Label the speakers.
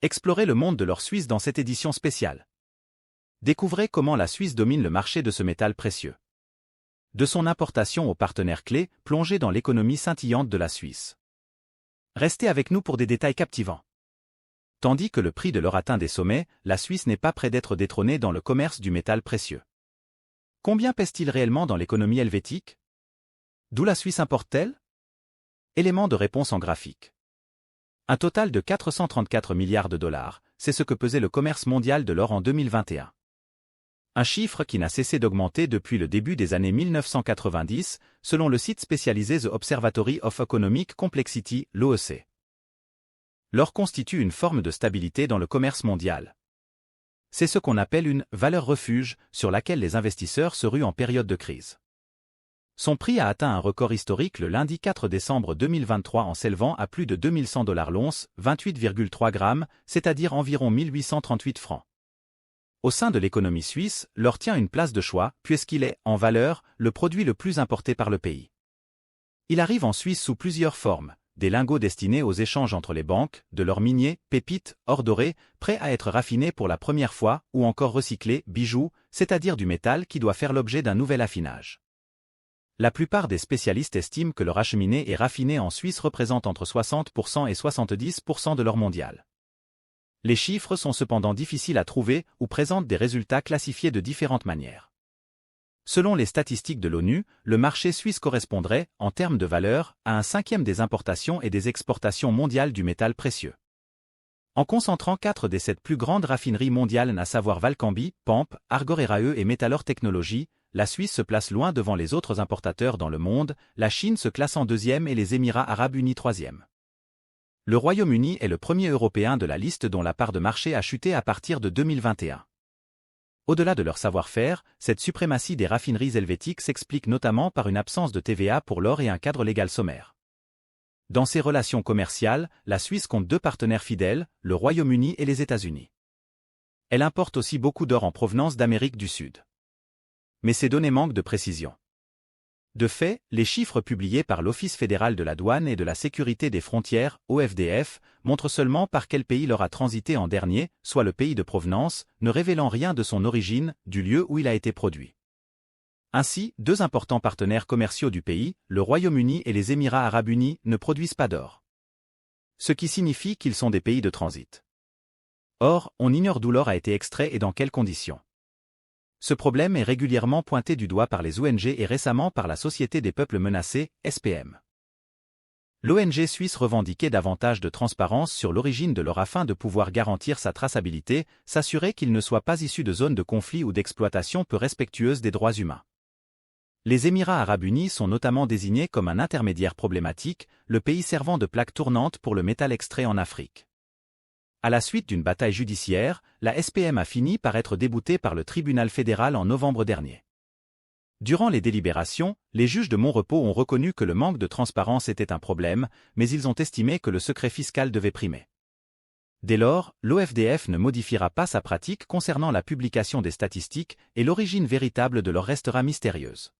Speaker 1: Explorez le monde de l'or suisse dans cette édition spéciale. Découvrez comment la Suisse domine le marché de ce métal précieux. De son importation aux partenaires clés, plongez dans l'économie scintillante de la Suisse. Restez avec nous pour des détails captivants. Tandis que le prix de l'or atteint des sommets, la Suisse n'est pas près d'être détrônée dans le commerce du métal précieux. Combien pèse-t-il réellement dans l'économie helvétique? D'où la Suisse importe-t-elle? Éléments de réponse en graphique. Un total de 434 milliards de dollars, c'est ce que pesait le commerce mondial de l'or en 2021. Un chiffre qui n'a cessé d'augmenter depuis le début des années 1990, selon le site spécialisé The Observatory of Economic Complexity, l'OEC. L'or constitue une forme de stabilité dans le commerce mondial. C'est ce qu'on appelle une « valeur refuge » sur laquelle les investisseurs se ruent en période de crise. Son prix a atteint un record historique le lundi 4 décembre 2023 en s'élevant à plus de 2100 $ l'once, 28,3 grammes, c'est-à-dire environ 1838 francs. Au sein de l'économie suisse, l'or tient une place de choix, puisqu'il est, en valeur, le produit le plus importé par le pays. Il arrive en Suisse sous plusieurs formes, des lingots destinés aux échanges entre les banques, de l'or minier, pépites, or doré, prêt à être raffiné pour la première fois, ou encore recyclé, bijoux, c'est-à-dire du métal qui doit faire l'objet d'un nouvel affinage. La plupart des spécialistes estiment que l'or acheminé et raffiné en Suisse représente entre 60% et 70% de l'or mondial. Les chiffres sont cependant difficiles à trouver ou présentent des résultats classifiés de différentes manières. Selon les statistiques de l'ONU, le marché suisse correspondrait, en termes de valeur, à un cinquième des importations et des exportations mondiales du métal précieux. En concentrant 4 des 7 plus grandes raffineries mondiales, à savoir Valcambi, Pamp, Argor et Metallor Technologies, la Suisse se place loin devant les autres importateurs dans le monde, la Chine se classe en deuxième et les Émirats arabes unis troisième. Le Royaume-Uni est le premier Européen de la liste dont la part de marché a chuté à partir de 2021. Au-delà de leur savoir-faire, cette suprématie des raffineries helvétiques s'explique notamment par une absence de TVA pour l'or et un cadre légal sommaire. Dans ses relations commerciales, la Suisse compte 2 partenaires fidèles, le Royaume-Uni et les États-Unis. Elle importe aussi beaucoup d'or en provenance d'Amérique du Sud. Mais ces données manquent de précision. De fait, les chiffres publiés par l'Office fédéral de la douane et de la sécurité des frontières, OFDF, montrent seulement par quel pays l'or a transité en dernier, soit le pays de provenance, ne révélant rien de son origine, du lieu où il a été produit. Ainsi, 2 importants partenaires commerciaux du pays, le Royaume-Uni et les Émirats arabes unis, ne produisent pas d'or. Ce qui signifie qu'ils sont des pays de transit. Or, on ignore d'où l'or a été extrait et dans quelles conditions. Ce problème est régulièrement pointé du doigt par les ONG et récemment par la Société des peuples menacés, SPM. L'ONG suisse revendiquait davantage de transparence sur l'origine de l'or afin de pouvoir garantir sa traçabilité, s'assurer qu'il ne soit pas issu de zones de conflit ou d'exploitation peu respectueuses des droits humains. Les Émirats arabes unis sont notamment désignés comme un intermédiaire problématique, le pays servant de plaque tournante pour le métal extrait en Afrique. À la suite d'une bataille judiciaire, la SPM a fini par être déboutée par le tribunal fédéral en novembre dernier. Durant les délibérations, les juges de Montrepos ont reconnu que le manque de transparence était un problème, mais ils ont estimé que le secret fiscal devait primer. Dès lors, l'OFDF ne modifiera pas sa pratique concernant la publication des statistiques et l'origine véritable de l'or restera mystérieuse.